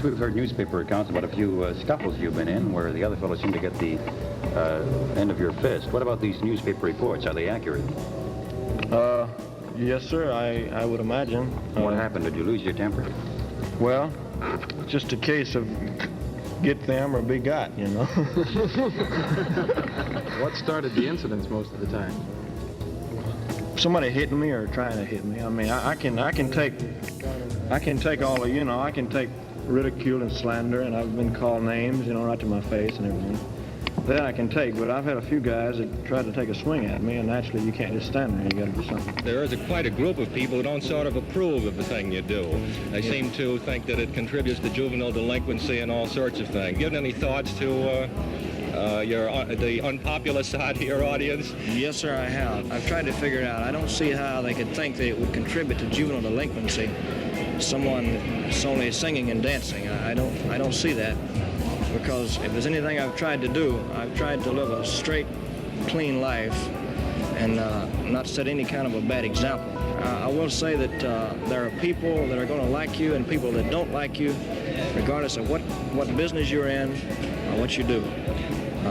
We've heard newspaper accounts about a few scuffles you've been in where the other fellow seemed to get the end of your fist. What about these newspaper reports? Are they accurate? Yes, sir, I would imagine. What happened? Did you lose your temper? Well, just a case of get them or be got, you know. What started the incidents most of the time? Somebody hitting me or trying to hit me. I mean, I can take all of, you know, I can take ridicule and slander, and I've been called names, you know, right to my face and everything. That I can take, but I've had a few guys that tried to take a swing at me, and naturally you can't just stand there. You got to do something. There is quite a group of people who don't sort of approve of the thing you do. They seem to think that it contributes to juvenile delinquency and all sorts of things. Given any thoughts to the unpopular side of your audience? Yes, sir, I have. I've tried to figure it out. I don't see how they could think that it would contribute to juvenile delinquency. Someone that's only singing and dancing. I don't see that, because if there's anything I've tried to do, I've tried to live a straight, clean life and not set any kind of a bad example. I will say that there are people that are going to like you and people that don't like you, regardless of what business you're in or what you do.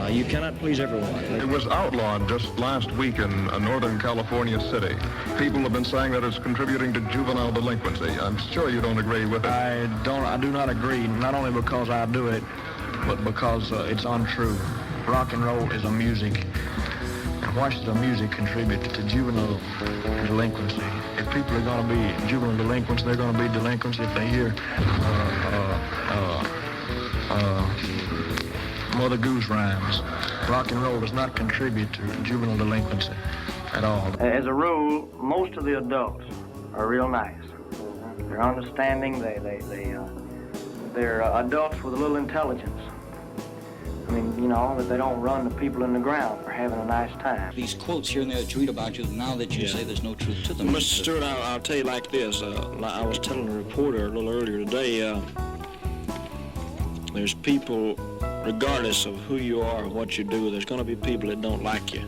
You cannot please everyone. It was outlawed just last week in a Northern California city. People have been saying that it's contributing to juvenile delinquency. I'm sure you don't agree with it. I do not agree, not only because I do it, but because it's untrue. Rock and roll is a music. And why should the music contribute to juvenile delinquency? If people are going to be juvenile delinquents, they're going to be delinquents if they hear Mother Goose rhymes. Rock and roll does not contribute to juvenile delinquency at all. As a rule, most of the adults are real nice. They're understanding. They're adults with a little intelligence. I mean, you know, that they don't run the people in the ground for having a nice time. These quotes here and there that you read about you, now that you say there's no truth to them. Mr. Stewart, I'll tell you like this. I was telling a reporter a little earlier today, there's people, regardless of who you are or what you do, there's going to be people that don't like you.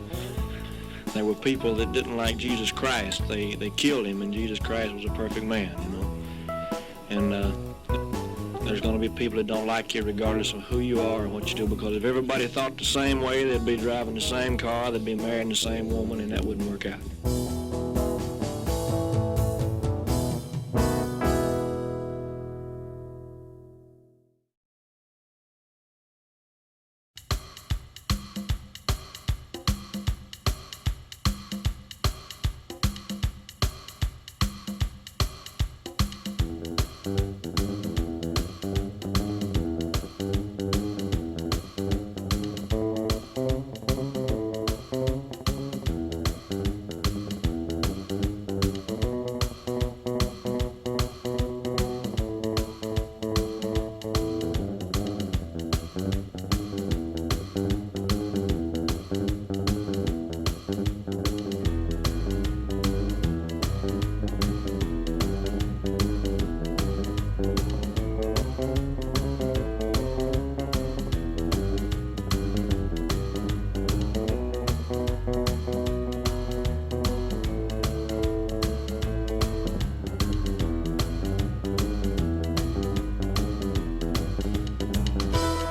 There were people that didn't like Jesus Christ. They killed him, and Jesus Christ was a perfect man, you know. And there's going to be people that don't like you regardless of who you are or what you do, because if everybody thought the same way, they'd be driving the same car, they'd be marrying the same woman, and that wouldn't work out.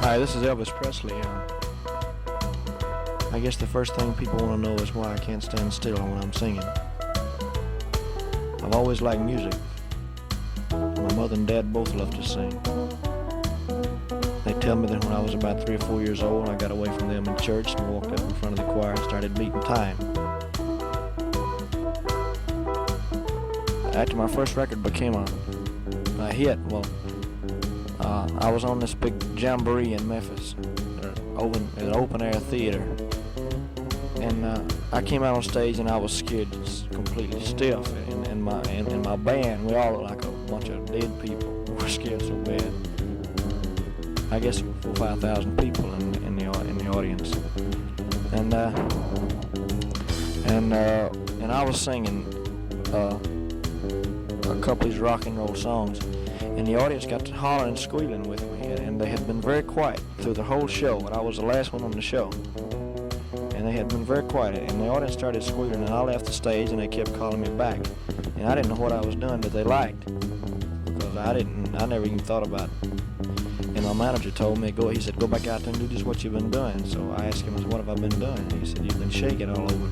Hi, this is Elvis Presley. I guess the first thing people want to know is why I can't stand still when I'm singing. I've always liked music. My mother and dad both loved to sing. They tell me that when I was about 3 or 4 years old, I got away from them in church and walked up in front of the choir and started beating time. After my first record became a hit, well, I was on this big jamboree in Memphis, an open-air theater, and I came out on stage and I was scared, just completely stiff. And my band, we all looked like a bunch of dead people. We were scared so bad. I guess 4,000 or 5,000 people in the audience, and I was singing a couple of these rock and roll songs. And the audience got to hollering and squealing with me, and they had been very quiet through the whole show, and I was the last one on the show. and they had been very quiet, and the audience started squealing, and I left the stage, and they kept calling me back. And I didn't know what I was doing, but they liked, because I never even thought about it. And my manager told me, he said, go back out there and do just what you've been doing. So I asked him, what have I been doing? And he said, you've been shaking all over.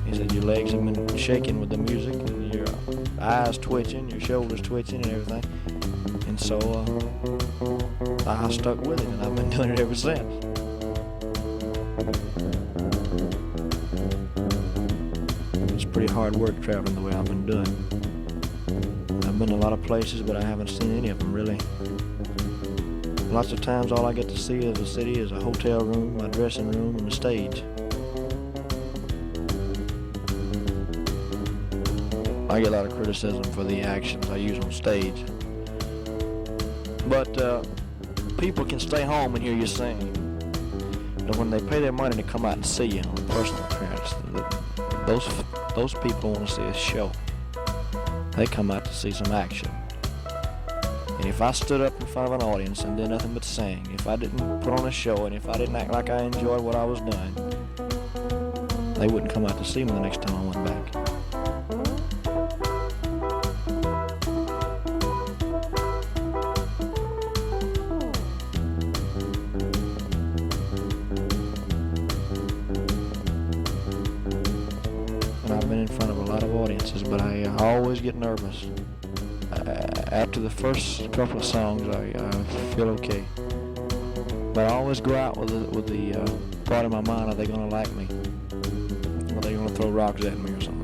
He said, your legs have been shaking with the music, and your eyes twitching, your shoulders twitching and everything. And so I stuck with it, and I've been doing it ever since. It's pretty hard work traveling the way I've been doing. I've been to a lot of places, but I haven't seen any of them really. Lots of times all I get to see of the city is a hotel room, my dressing room, and the stage. I get a lot of criticism for the actions I use on stage. But people can stay home and hear you sing. But when they pay their money to come out and see you on a personal appearance, those people want to see a show. They come out to see some action. And if I stood up in front of an audience and did nothing but sing, if I didn't put on a show, and if I didn't act like I enjoyed what I was doing, they wouldn't come out to see me the next time I went back. And I've been in front of a lot of audiences, but I always get nervous. After the first couple of songs, I feel okay. But I always go out with the thought in my mind, are they going to like me? Are they going to throw rocks at me or something?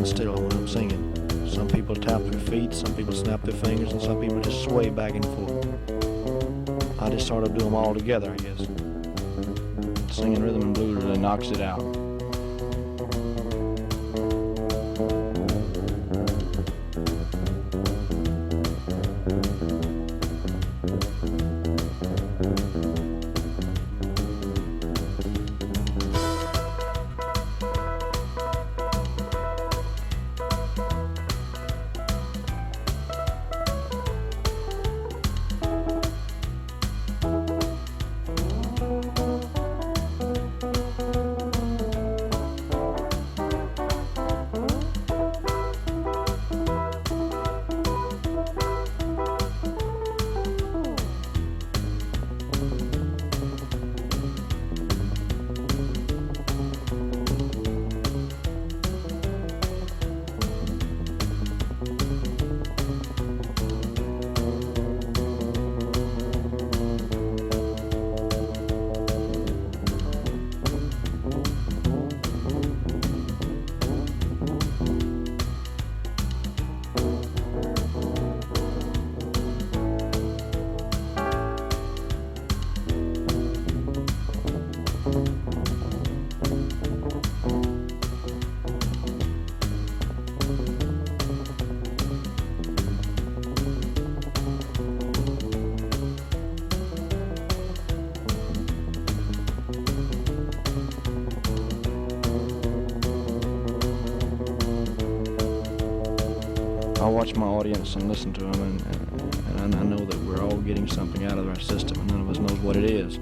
Still when I'm singing. Some people tap their feet, some people snap their fingers, and some people just sway back and forth. I just sort of do them all together, I guess. Singing rhythm and blues really knocks it out. I watch my audience and listen to them, and I know that we're all getting something out of our system, and none of us knows what it is.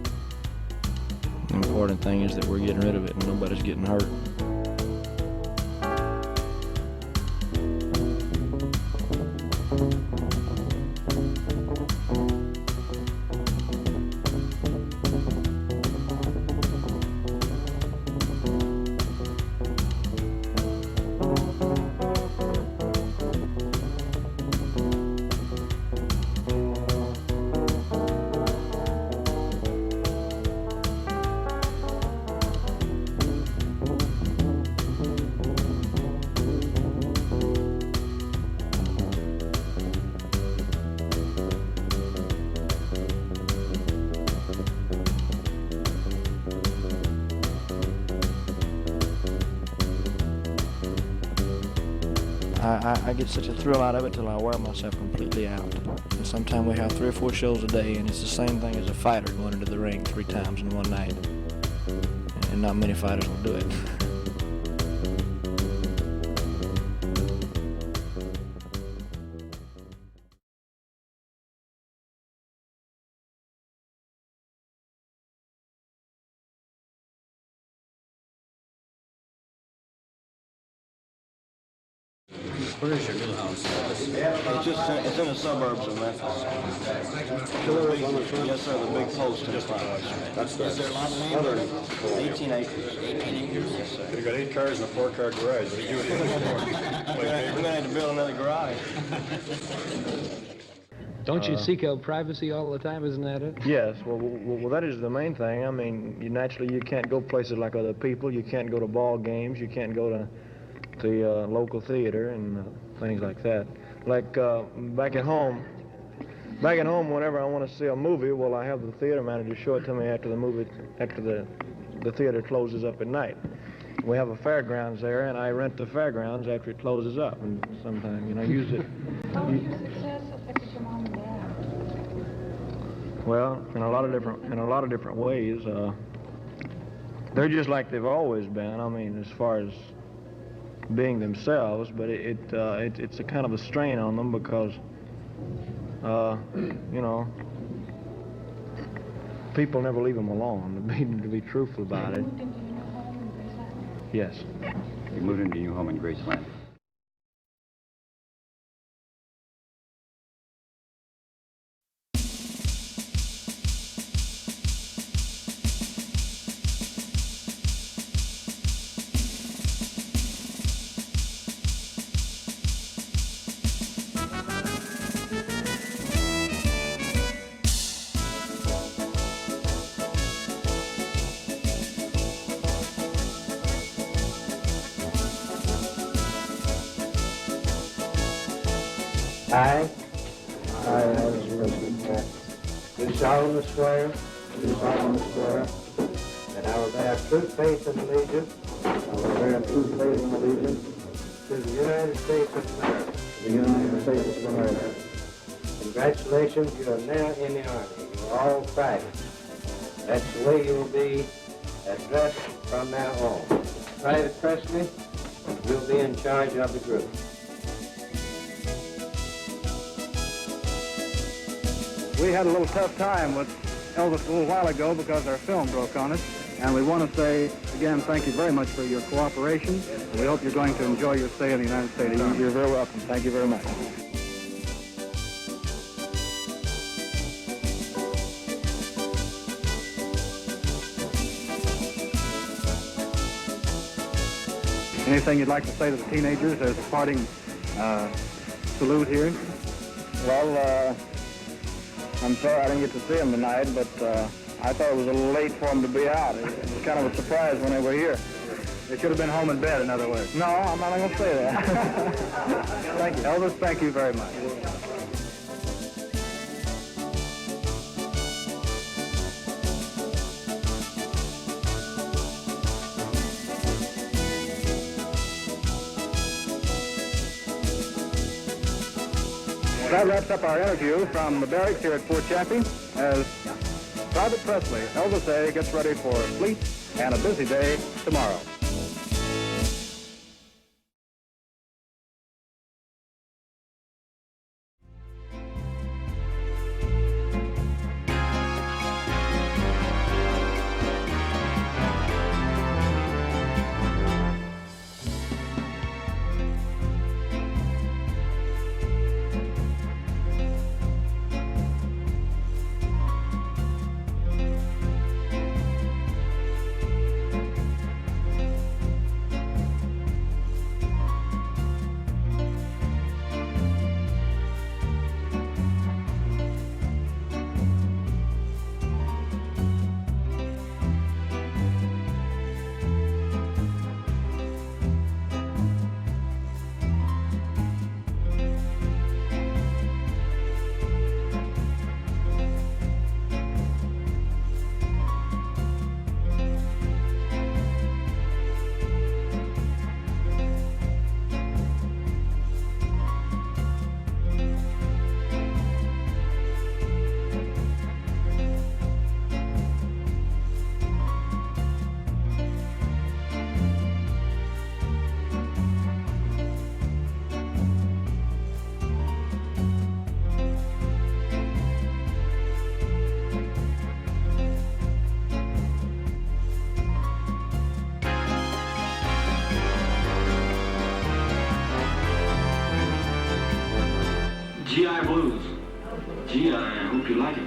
The important thing is that we're getting rid of it and nobody's getting hurt. I get such a thrill out of it till I wear myself completely out. And sometimes we have 3 or 4 shows a day, and it's the same thing as a fighter going into the ring 3 times in one night. And not many fighters will do it. Where is your new house? It's in the suburbs of Memphis. Yes, sir, the big post in the front. Is there a lot of land? 18 acres. 18 acres? Yes, sir. You got 8 cars and a 4-car garage. What are you doing? We're going to have to build another garage. Don't you seek out privacy all the time? Isn't that it? Yes, well, that is the main thing. I mean, you can't go places like other people. You can't go to ball games. You can't go to the local theater and things like that. Like back at home, whenever I want to see a movie, well, I have the theater manager show it to me after the theater closes up at night. We have a fairgrounds there, and I rent the fairgrounds after it closes up, and sometimes, use it. How was your success affected your mom and dad? Well, in a lot of different ways. They're just like they've always been. I mean, as far as being themselves, but it's a kind of a strain on them because, people never leave them alone. To be truthful about it. You moved into your new home in Graceland? Yes. You moved into your new home in Graceland. I, Elvis Presley, do solemnly swear that I will bear true faith and allegiance, to the United States of America. Congratulations, you are now in the Army. You are all private. That's the way you will be addressed from now on. Private Presley will be in charge of the group. We had a little tough time with Elvis a little while ago because our film broke on us. And we want to say, again, thank you very much for your cooperation. And we hope you're going to enjoy your stay in the United States Army. You're very welcome. Thank you very much. Anything you'd like to say to the teenagers as a parting salute here? Well, I'm sorry I didn't get to see them tonight, but I thought it was a little late for them to be out. It was kind of a surprise when they were here. They should have been home in bed, in other words. No, I'm not going to say that. Thank you. Elvis, thank you very much. That wraps up our interview from the barracks here at Fort Chaffee as Private Presley, Elvis A., gets ready for sleep and a busy day tomorrow. GI Blues. Gee, I hope you like it.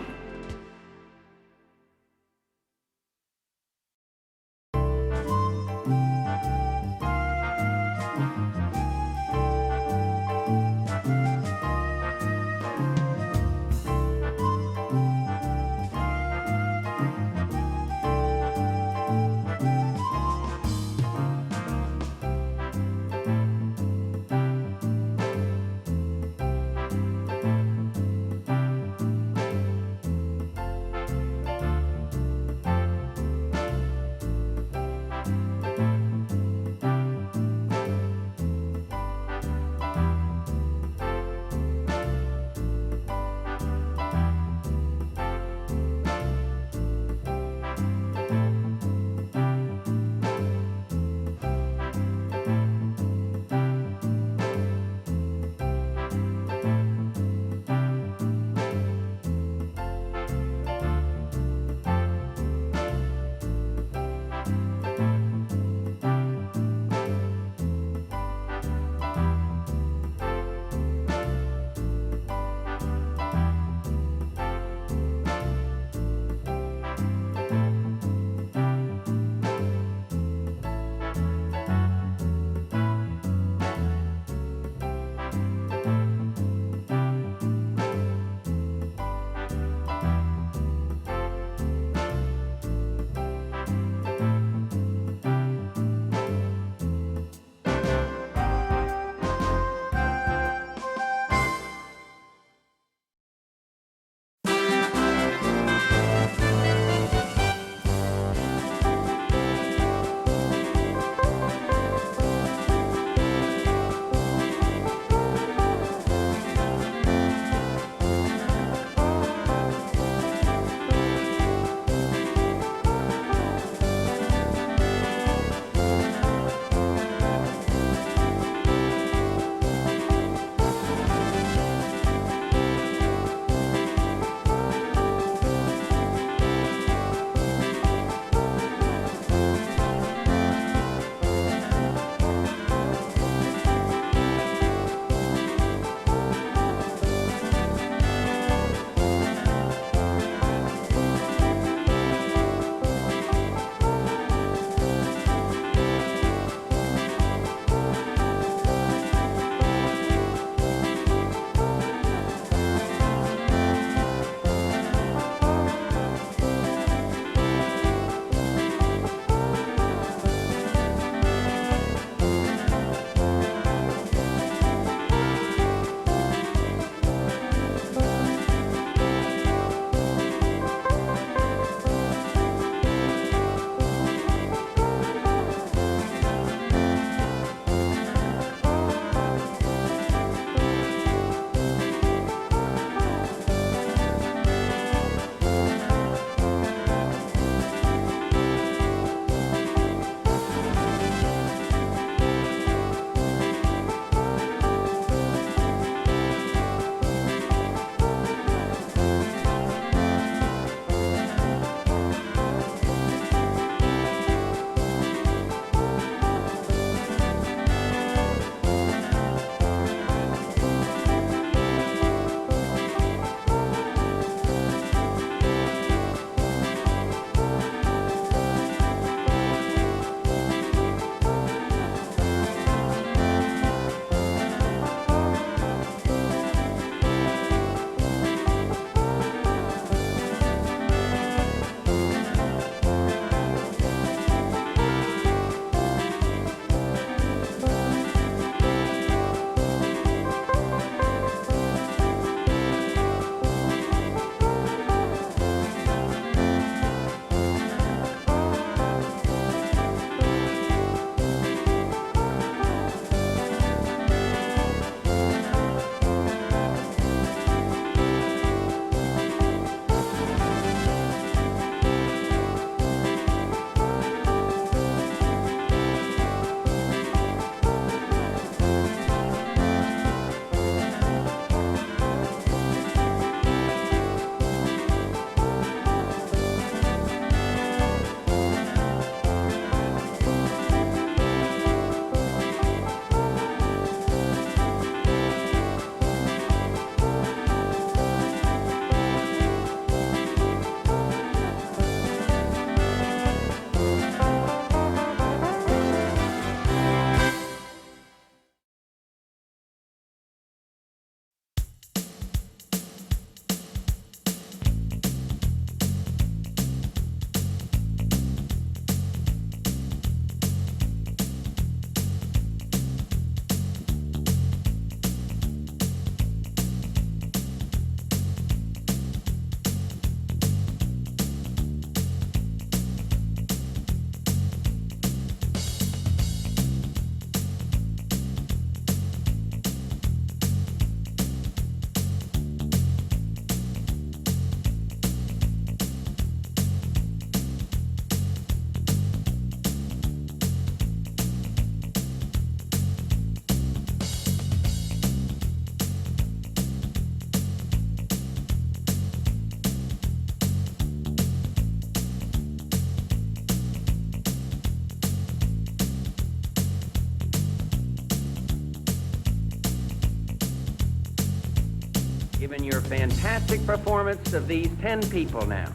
given your fantastic performance of these 10 people now,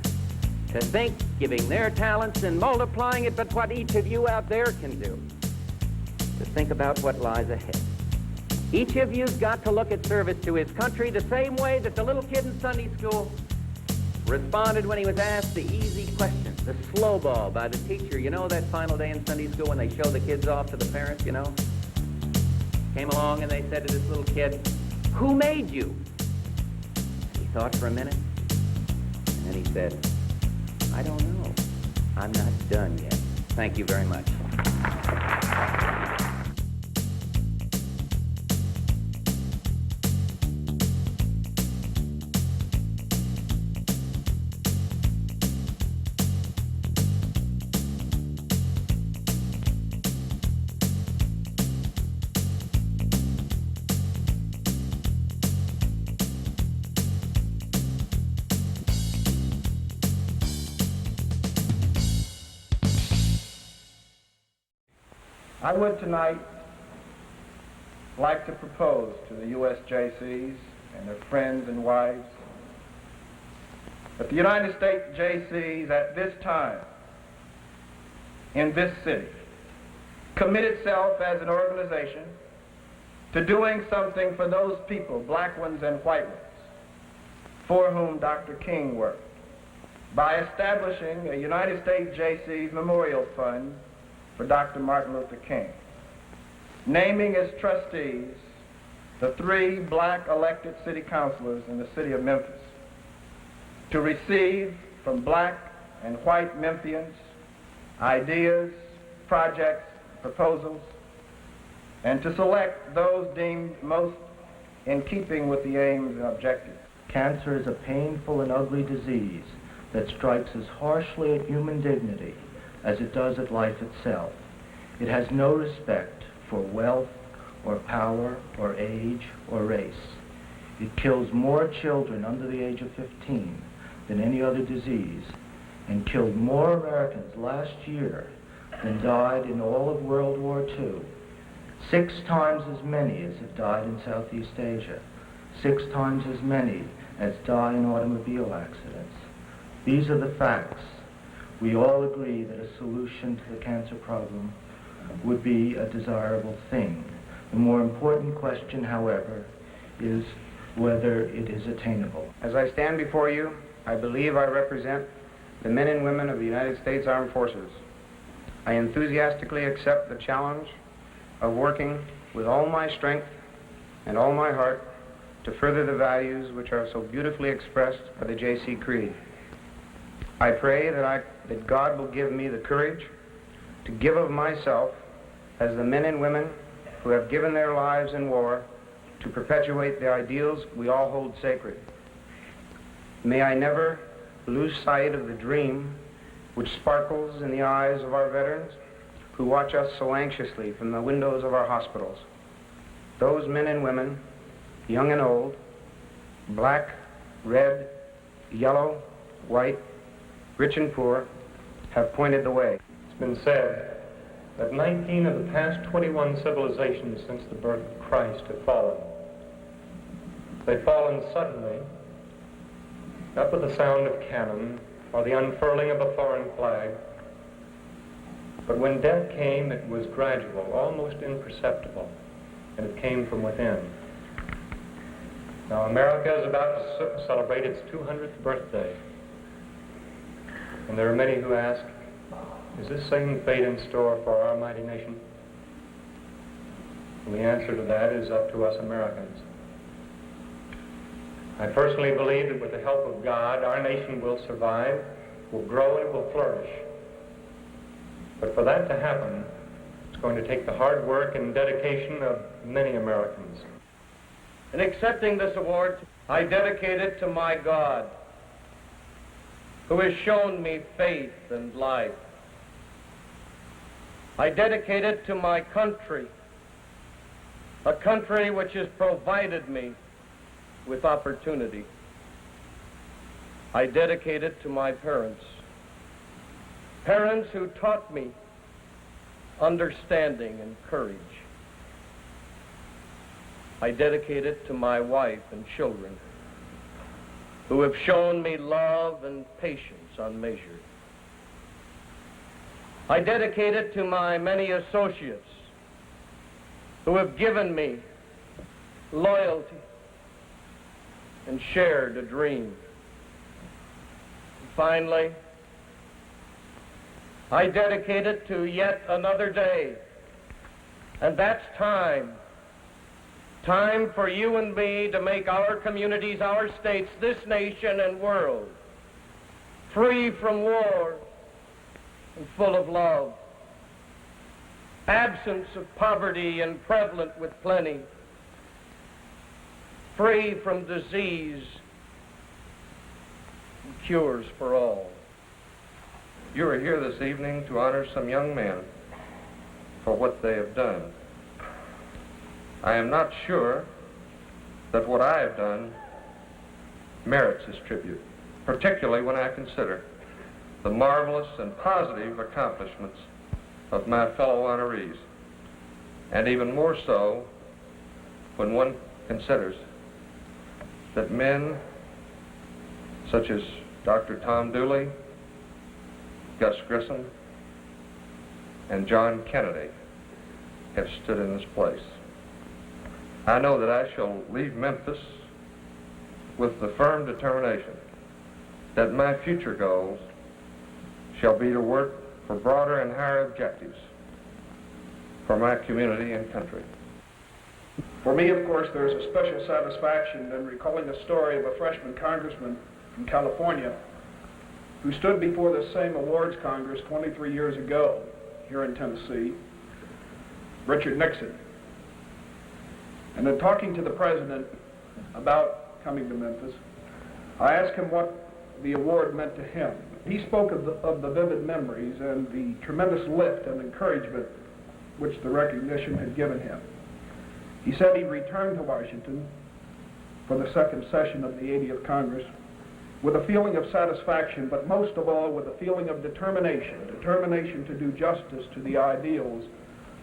to think, giving their talents and multiplying it, but what each of you out there can do, to think about what lies ahead. Each of you's got to look at service to his country the same way that the little kid in Sunday school responded when he was asked the easy question, the slow ball by the teacher. You know, that final day in Sunday school when they show the kids off to the parents, you know? Came along and they said to this little kid, "Who made you?" He thought for a minute, and then he said, "I don't know. I'm not done yet." Thank you very much. I would tonight like to propose to the USJCs and their friends and wives that the United States JCs at this time in this city commit itself as an organization to doing something for those people, black ones and white ones, for whom Dr. King worked, by establishing a United States JCs Memorial Fund for Dr. Martin Luther King, naming as trustees the 3 black elected city councilors in the city of Memphis to receive from black and white Memphians ideas, projects, proposals, and to select those deemed most in keeping with the aims and objectives. Cancer is a painful and ugly disease that strikes as harshly at human dignity as it does at life itself. It has no respect for wealth or power or age or race. It kills more children under the age of 15 than any other disease, and killed more Americans last year than died in all of World War II. 6 times as many as have died in Southeast Asia. 6 times as many as die in automobile accidents. These are the facts. We all agree that a solution to the cancer problem would be a desirable thing. The more important question, however, is whether it is attainable. As I stand before you, I believe I represent the men and women of the United States Armed Forces. I enthusiastically accept the challenge of working with all my strength and all my heart to further the values which are so beautifully expressed by the J.C. Creed. I pray that God will give me the courage to give of myself as the men and women who have given their lives in war to perpetuate the ideals we all hold sacred. May I never lose sight of the dream which sparkles in the eyes of our veterans who watch us so anxiously from the windows of our hospitals. Those men and women, young and old, black, red, yellow, white, rich and poor, have pointed the way. It's been said that 19 of the past 21 civilizations since the birth of Christ have fallen. They've fallen suddenly, not with the sound of cannon or the unfurling of a foreign flag, but when death came, it was gradual, almost imperceptible, and it came from within. Now, America is about to celebrate its 200th birthday, and there are many who ask, is this same fate in store for our mighty nation? And the answer to that is up to us Americans. I personally believe that with the help of God, our nation will survive, will grow, and will flourish. But for that to happen, it's going to take the hard work and dedication of many Americans. In accepting this award, I dedicate it to my God, who has shown me faith and life. I dedicate it to my country, a country which has provided me with opportunity. I dedicate it to my parents, parents who taught me understanding and courage. I dedicate it to my wife and children, who have shown me love and patience unmeasured. I dedicate it to my many associates who have given me loyalty and shared a dream. Finally, I dedicate it to yet another day, and that's time. Time for you and me to make our communities, our states, this nation and world free from war and full of love, absence of poverty and prevalent with plenty, free from disease and cures for all. You are here this evening to honor some young men for what they have done. I am not sure that what I have done merits this tribute, particularly when I consider the marvelous and positive accomplishments of my fellow honorees, and even more so when one considers that men such as Dr. Tom Dooley, Gus Grissom, and John Kennedy have stood in this place. I know that I shall leave Memphis with the firm determination that my future goals shall be to work for broader and higher objectives for my community and country. For me, of course, there's a special satisfaction in recalling the story of a freshman congressman from California who stood before the same awards Congress 23 years ago here in Tennessee, Richard Nixon. And in talking to the president about coming to Memphis, I asked him what the award meant to him. He spoke of the vivid memories and the tremendous lift and encouragement which the recognition had given him. He said he returned to Washington for the second session of the 80th Congress with a feeling of satisfaction, but most of all with a feeling of determination to do justice to the ideals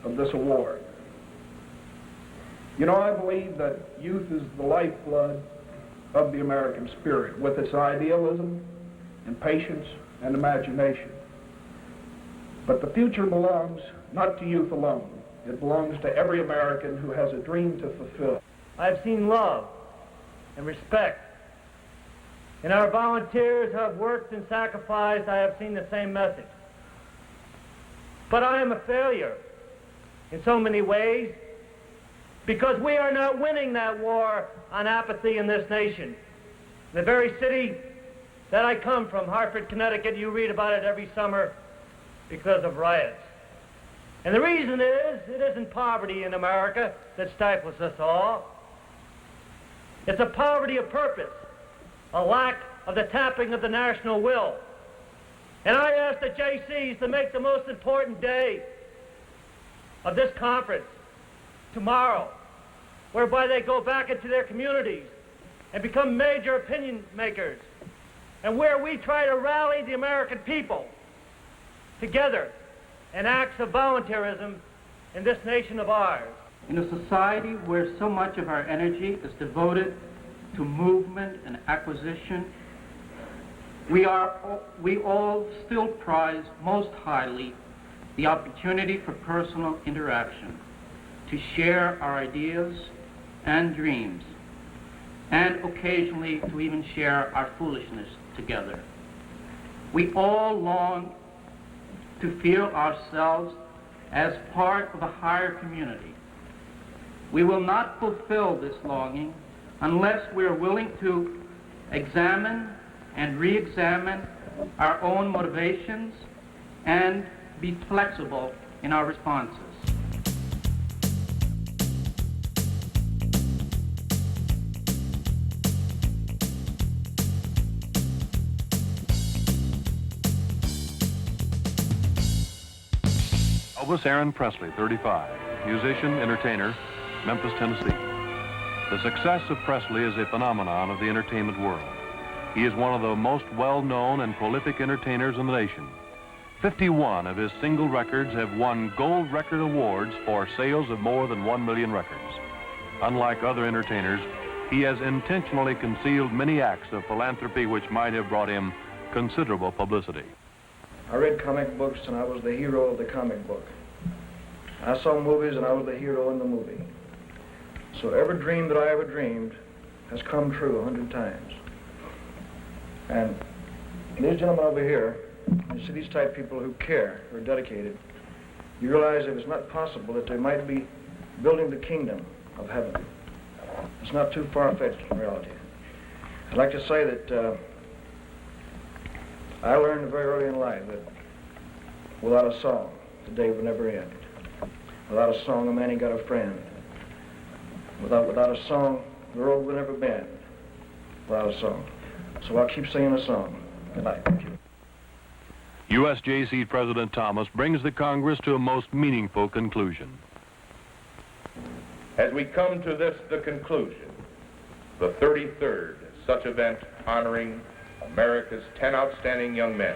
of this award. You know, I believe that youth is the lifeblood of the American spirit, with its idealism and patience and imagination. But the future belongs not to youth alone. It belongs to every American who has a dream to fulfill. I've seen love and respect. In our volunteers who have worked and sacrificed, I have seen the same message. But I am a failure in so many ways because we are not winning that war on apathy in this nation. The very city that I come from, Hartford, Connecticut, you read about it every summer because of riots. And the reason is, it isn't poverty in America that stifles us all. It's a poverty of purpose, a lack of the tapping of the national will. And I ask the JCs to make the most important day of this conference tomorrow, whereby they go back into their communities and become major opinion makers, and where we try to rally the American people together in acts of volunteerism in this nation of ours. In a society where so much of our energy is devoted to movement and acquisition, we all still prize most highly the opportunity for personal interaction, to share our ideas and dreams, and occasionally to even share our foolishness together. We all long to feel ourselves as part of a higher community. We will not fulfill this longing unless we are willing to examine and re-examine our own motivations and be flexible in our responses. Elvis Aaron Presley, 35, musician, entertainer, Memphis, Tennessee. The success of Presley is a phenomenon of the entertainment world. He is one of the most well-known and prolific entertainers in the nation. 51 of his single records have won gold record awards for sales of more than 1 million records. Unlike other entertainers, he has intentionally concealed many acts of philanthropy which might have brought him considerable publicity. I read comic books and I was the hero of the comic book. I saw movies and I was the hero in the movie. So every dream that I ever dreamed has come true 100 times. And these gentlemen over here, you see these type of people who care, who are dedicated, you realize that it's not possible that they might be building the kingdom of heaven. It's not too far-fetched in reality. I'd like to say that I learned very early in life that without a song, the day would never end. Without a song, a man ain't got a friend. Without a song, the road would never bend. Without a song. So I'll keep singing a song. Good night. Thank you. USJC President Thomas brings the Congress to a most meaningful conclusion. As we come to this, the conclusion, the 33rd such event honoring America's 10 outstanding young men,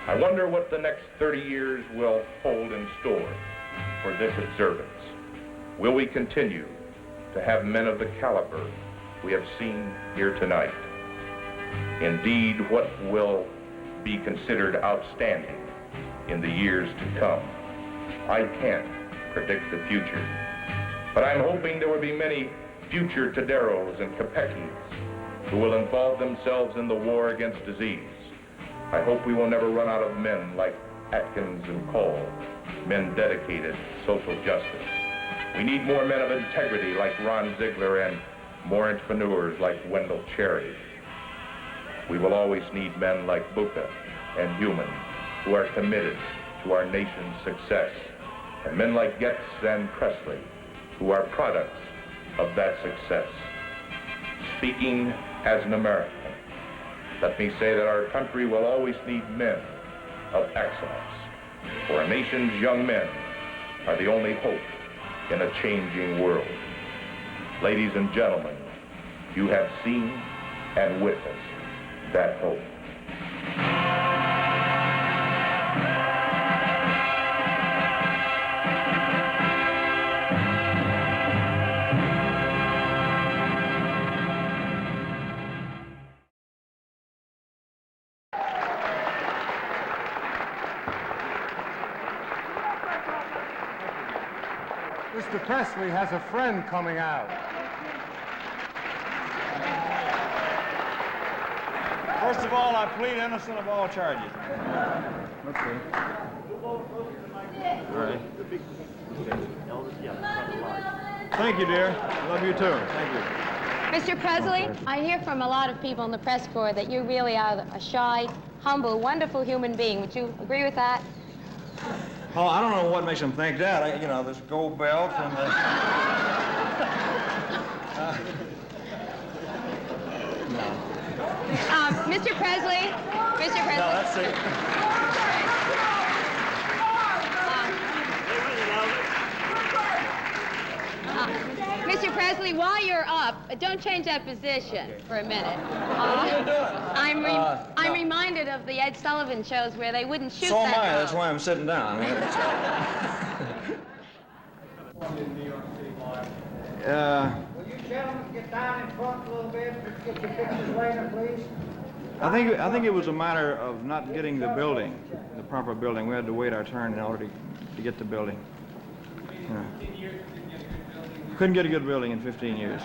I wonder what the next 30 years will hold in store for this observance. Will we continue to have men of the caliber we have seen here tonight? Indeed, what will be considered outstanding in the years to come? I can't predict the future, but I'm hoping there will be many future Taderos and Capecchis who will involve themselves in the war against disease. I hope we will never run out of men like Atkins and Cole, men dedicated to social justice. We need more men of integrity like Ron Ziegler and more entrepreneurs like Wendell Cherry. We will always need men like Booker and Human who are committed to our nation's success, and men like Getz and Presley who are products of that success. Speaking as an American, let me say that our country will always need men of excellence, for our nation's young men are the only hope in a changing world. Ladies and gentlemen, you have seen and witnessed that hope. Mr. Presley has a friend coming out. First of all, I plead innocent of all charges. Okay. All right. Thank you, dear. I love you too. Thank you. Mr. Presley, I hear from a lot of people in the press corps that you really are a shy, humble, wonderful human being. Would you agree with that? Oh, I don't know what makes them think that. You know, this gold belt and Mr. Presley. No, that's it. Mr. Presley, while you're up, don't change that position for a minute. I'm reminded of the Ed Sullivan shows where they wouldn't shoot So am that I. low. That's why I'm sitting down. Will you gentlemen get down in front a little bit? Get your pictures later, please. I think it was a matter of not getting the building, the proper building. We had to wait our turn in order to get the building. Yeah. Couldn't get a good building in 15 years.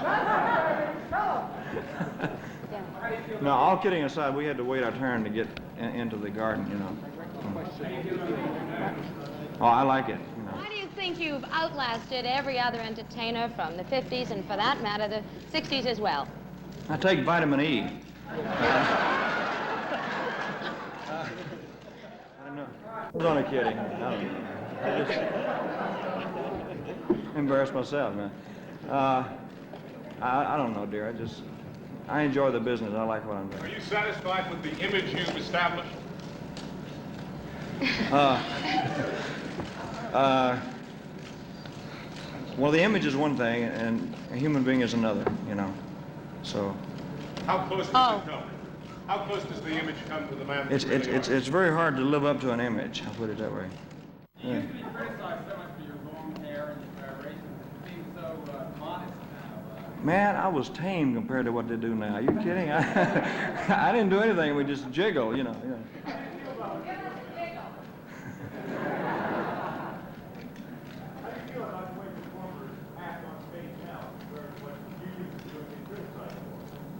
No, all kidding aside, we had to wait our turn to get into the garden, you know. Oh, I like it. You know. Why do you think you've outlasted every other entertainer from the 50s and, for that matter, the 60s as well? I take vitamin E. I don't know. I was only kidding. I don't know. I just embarrassed myself, man. I don't know, dear. I enjoy the business. I like what I'm doing. Are you satisfied with the image you've established? Well, the image is one thing, and a human being is another, you know. So. How close does it come? How close does the image come to the man? It's very hard to live up to an image. I'll put it that way. You used to be criticized so much for your long hair and your race. It seems so modest now. Man, I was tame compared to what they do now. Are you kidding? I didn't do anything. We just jiggle, you know.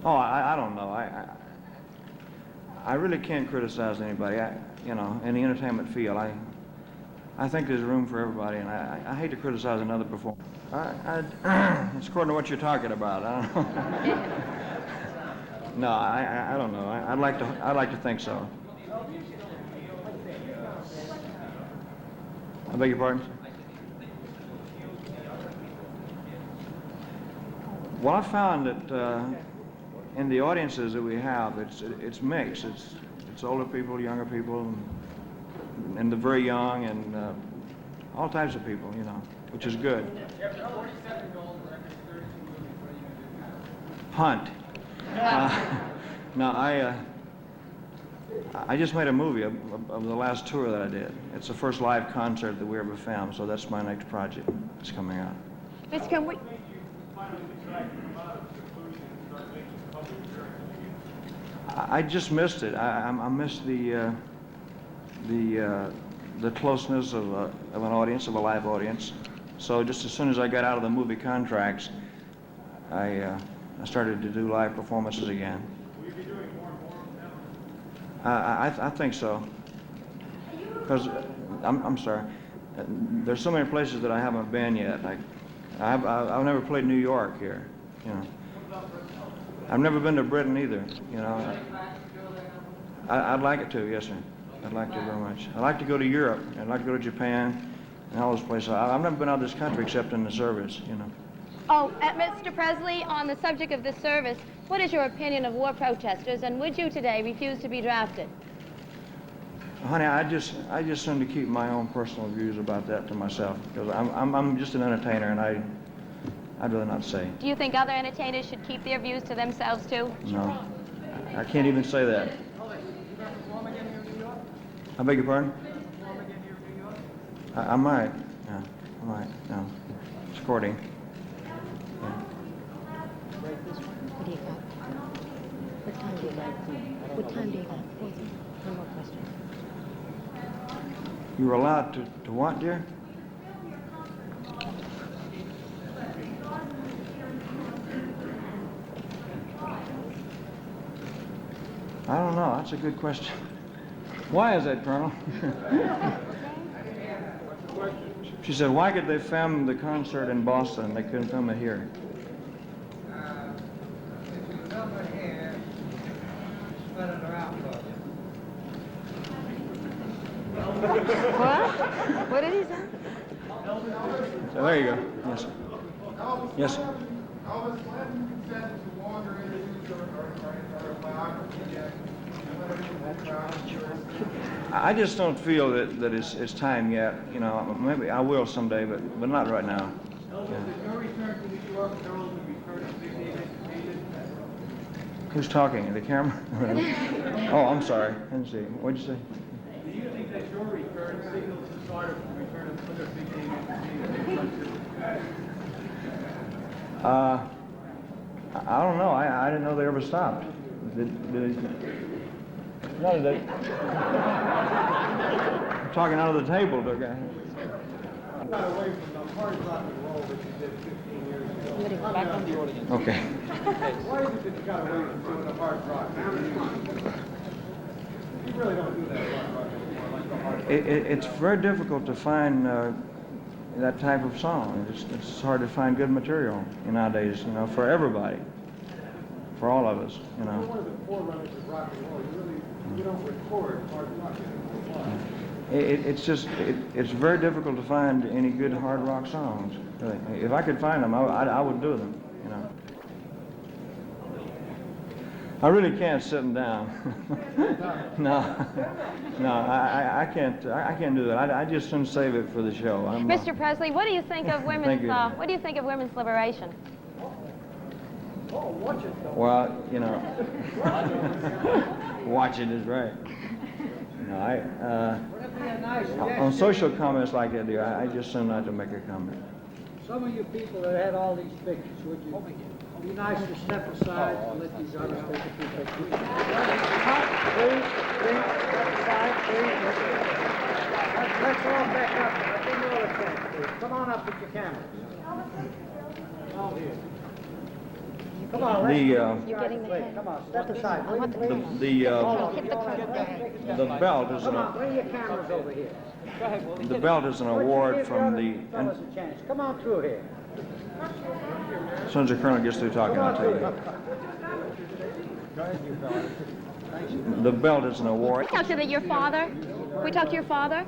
Oh, I don't know. I really can't criticize anybody. In the entertainment field, I think there's room for everybody, and I hate to criticize another performer. It's according to what you're talking about. I don't know. No, I don't know. I'd like to think so. I beg your pardon? Well, I found that in the audiences that we have, it's mixed. It's older people, younger people, and the very young, and all types of people, which is good. Hunt. No, I just made a movie of the last tour that I did. It's the first live concert that we ever filmed, so that's my next project that's coming out. Miss, can we... I just missed it. I missed the closeness of an audience, of a live audience. So just as soon as I got out of the movie contracts, I started to do live performances again. Will you be doing more and more of them? I think so. Because I'm sorry, there's so many places that I haven't been yet. I've never played New York here. I've never been to Britain either. I'd like it to, yes, sir. I'd like to very much. I'd like to go to Europe. I'd like to go to Japan and all those places. I've never been out of this country except in the service, Oh, Mr. Presley, on the subject of this service, what is your opinion of war protesters, and would you today refuse to be drafted? Honey, I just seem to keep my own personal views about that to myself, because I'm just an entertainer, and I'd rather not say. Do you think other entertainers should keep their views to themselves, too? No. I can't even say that. I beg your pardon? I might. Yeah, I might. No. It's courting. Yeah. What do you got? What time do you got? What time do you got? One more question. You were allowed to what, dear? I don't know. That's a good question. Why is that, Colonel? She said, why could they film the concert in Boston? They couldn't film it here. What? What did he say? So there you go. Yes, sir. Yes, sir. Elvis, when you said to wander into your biography, I just don't feel that it's time yet. Maybe I will someday, but not right now. Your return to New York heralds the return of big name entertainment. Who's talking? The camera? Oh, I'm sorry. I didn't see. What'd you say? Do you think that your return signals the start of the return of other big name entertainment? I don't know. I didn't know they ever stopped. Did no, they... I'm talking out of the table, the guy. You got away from the hard rock and roll that you did 15 years ago. Back on the audience. Okay. Why is it that you got away from doing the hard rock? You really don't do that hard rock anymore, like the hard rock. It's very difficult to find that type of song. It's hard to find good material nowadays, for everybody, for all of us, You're one of the forerunners of rock and roll. You don't record hard rock anymore. It's very difficult to find any good hard rock songs. Really. If I could find them, I would do them. I really can't sit them down. No, I can't. I can't do that. I just shouldn't save it for the show. Mr. Presley, what do you think of women's? What do you think of women's liberation? Well, watch it is right. On social comments like that, dear, I just tend not to make a comment. Some of you people that had all these pictures, would you Be nice to step aside and let these others take a few pictures. Please, step aside, please. Let's all back up. I'll give you all a chance, please. Come on up with your cameras. All here. Come on, let's You're getting the head. Come on, step aside. The belt is Come on, bring your cameras over here. the belt is an award from the. Fellas a chance. Come on through here. As soon as the colonel gets through talking, I'll tell you. The belt is an award. Can we talk to your father? Can we talk to your father?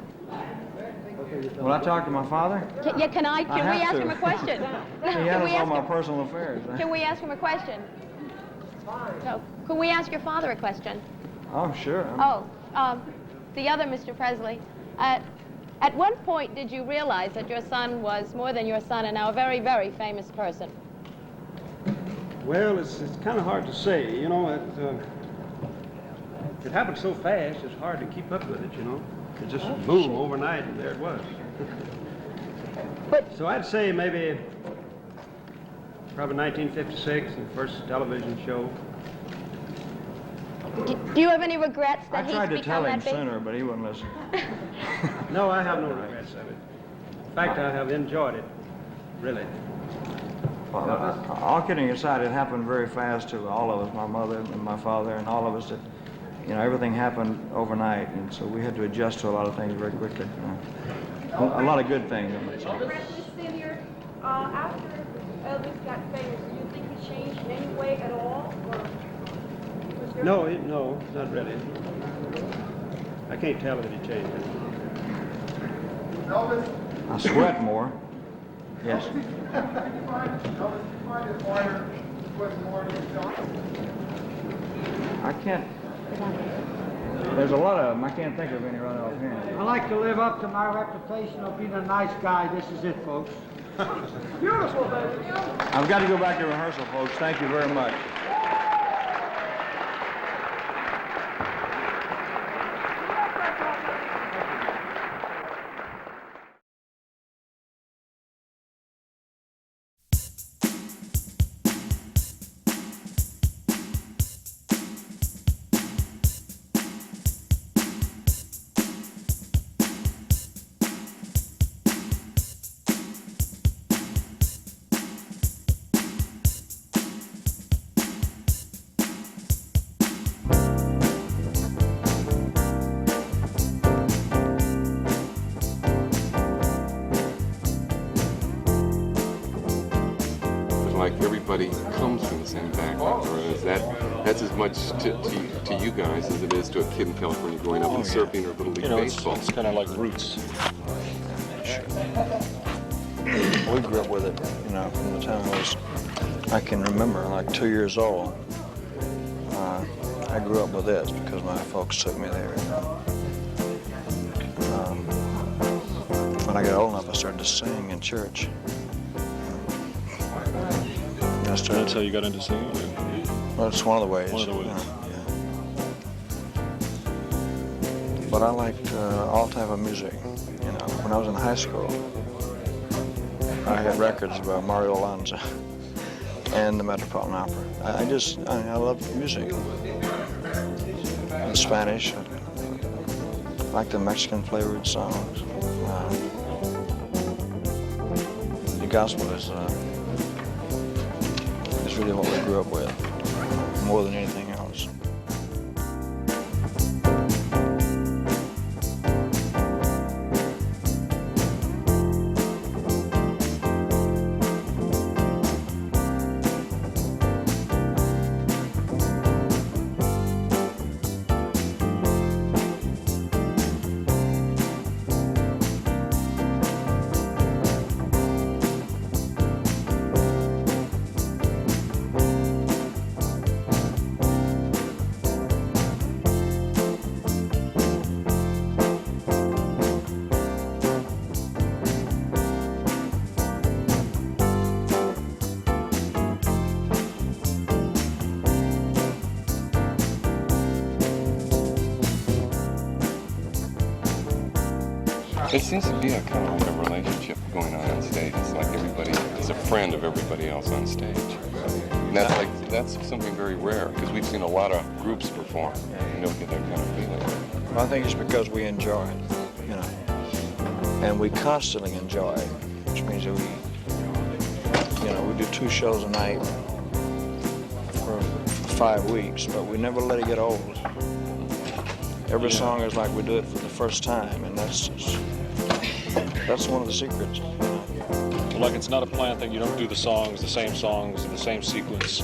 Will I talk to my father? Can we ask him a question? He handles all my personal affairs. Can we ask him a question? No. Can we ask your father a question? Oh, sure. The other Mr. Presley. At what point did you realize that your son was more than your son and now a very, very famous person? Well, it's kind of hard to say. You know, it happened so fast, it's hard to keep up with it, you know. It just boom, overnight, and there it was. So I'd say maybe probably 1956, the first television show. Do you have any regrets that I tried to tell him that big? sooner, but he wouldn't listen. No, I have no regrets of it. In fact, I have enjoyed it, really. Well, all kidding aside, it happened very fast to all of us, my mother and my father and all of us. That, you know, everything happened overnight, and so we had to adjust to a lot of things very quickly. A lot of good things. Presley Sr., after Elvis got famous, do you think he changed in any way at all? Or No, not really. I can't tell that he changed it. I sweat more. Yes. I can't. There's a lot of them. I can't think of any right offhand. I like to live up to my reputation of being a nice guy. This is it, folks. Beautiful, baby. I've got to go back to rehearsal, folks. Thank you very much. Like everybody comes from the same background, or is that's as much to you guys as it is to a kid in California growing up and surfing or Little League baseball? It's kind of like roots. We grew up with it, you know, from the time I can remember, like 2 years old. I grew up with this because my folks took me there. When I got old enough, I started to sing in church. That's how you got into singing? Well, it's one of the ways. One of the ways. Yeah. But I liked all type of music. You know, when I was in high school, I had records by Mario Lanza and the Metropolitan Opera. I love music. In Spanish, I like the Mexican flavored songs. The gospel is really what we grew up with, more than anything else. It seems to be a kind of like a relationship going on stage. It's like everybody is a friend of everybody else on stage. And that's something very rare, because we've seen a lot of groups perform, and you don't get that kind of feeling. Well, I think it's because we enjoy it, you know, and we constantly enjoy it, which means that we do 2 shows a night for 5 weeks, but we never let it get old. Every song is like we do it for the first time, and that's one of the secrets. Like it's not a planned thing. You don't do the same songs in the same sequence.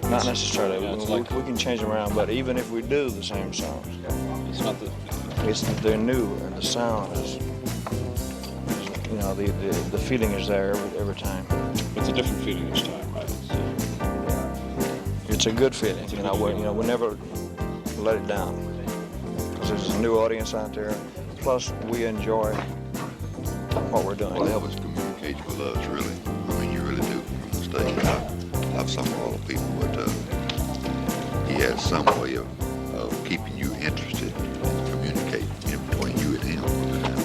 Not necessarily. Yeah, we can change them around, but even if we do the same songs, it's not they're new, and the sound is, you know, the feeling is there every time. It's a different feeling each time, right? It's a good feeling. We never let it down, because there's a new audience out there. Plus, we enjoy what we're doing. Well, Elvis communicates with us, really. I mean, you really do from the stage. I've sung with all the people, but he has some way of keeping you interested and communicating between you and him.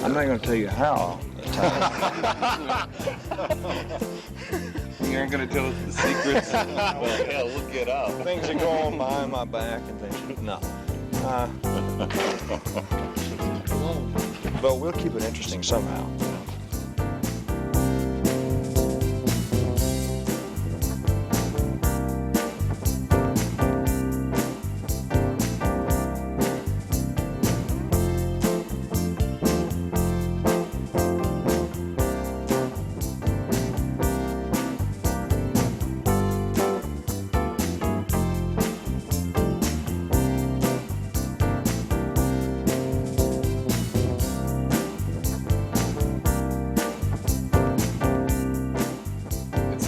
I'm not going to tell you how. You aren't going to tell us the secrets? Well, hell, look it up. Things that go on behind my back and things. No. But we'll keep it interesting somehow.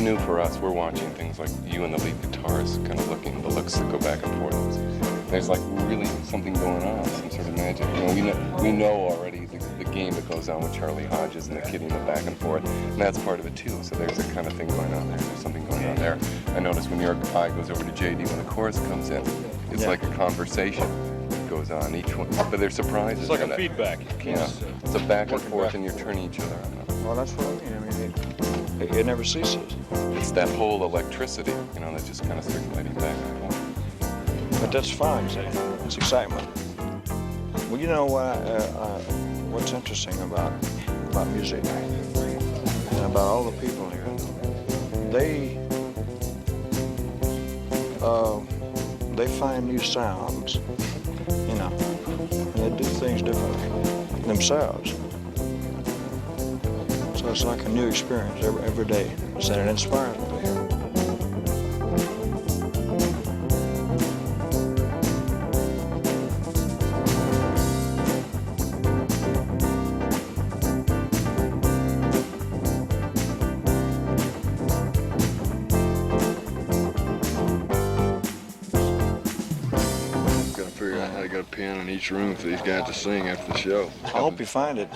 New for us. We're watching things like you and the lead guitarist kind of looking, the looks that go back and forth. There's like really something going on, some sort of magic. We know already the game that goes on with Charlie Hodges and the kidding the back and forth, and that's part of it too. So there's a kind of thing going on there. There's something going on there. I notice when your eye goes over to JD when the chorus comes in, it's like a conversation that goes on each one. But there's surprises. It's like a feedback. Yeah. It's a back and forth, and you're turning each other on. Well, that's what I mean. It never ceases. It's that whole electricity, that's just kind of circulating back and forth. But that's fine, see? It's excitement. Well, you know what's interesting about music and about all the people here? They find new sounds, and they do things differently themselves. So it's like a new experience every day. So it inspires me. Gotta figure out how to get a piano in each room for these guys to sing after the show. I hope you find it.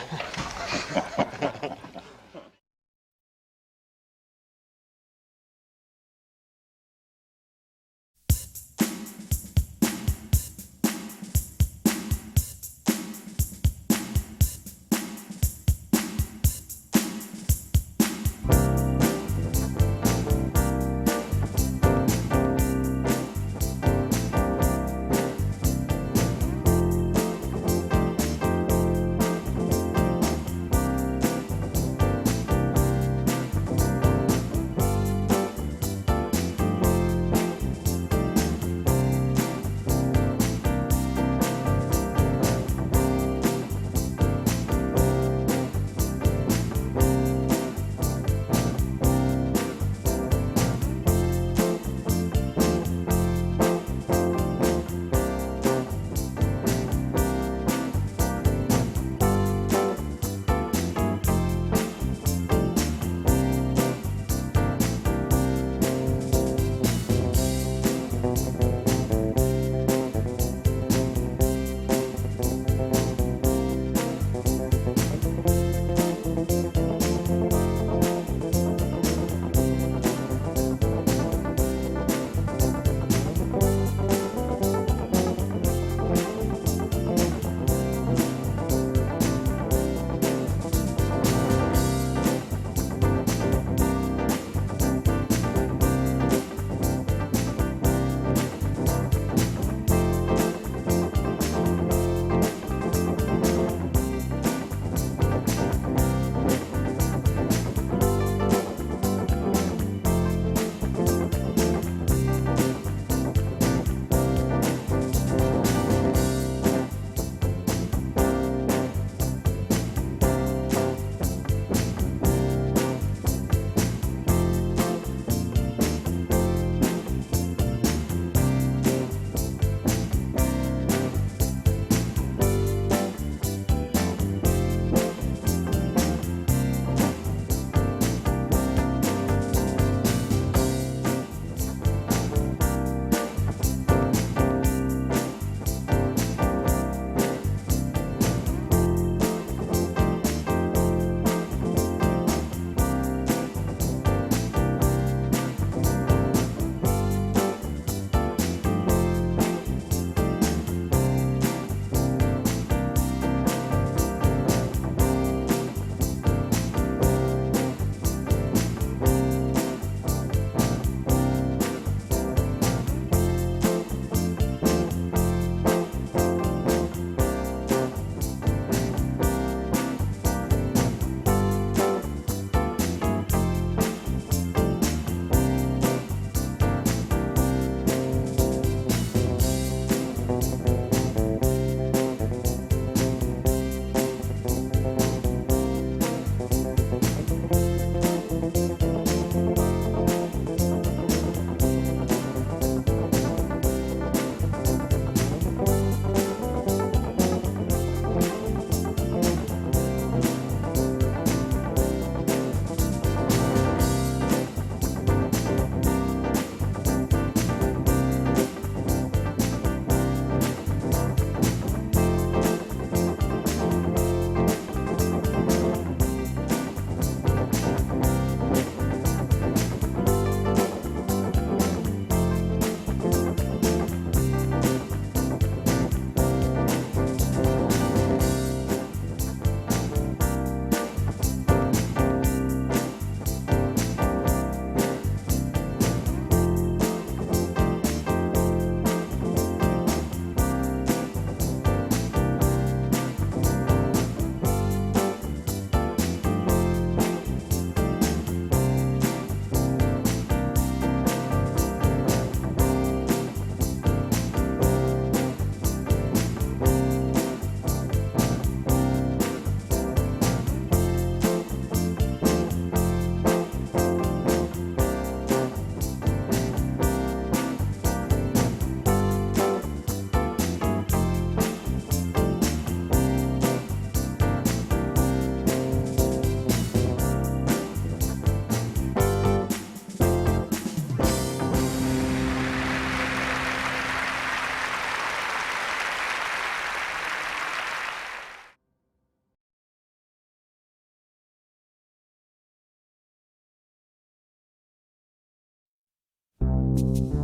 Thank you.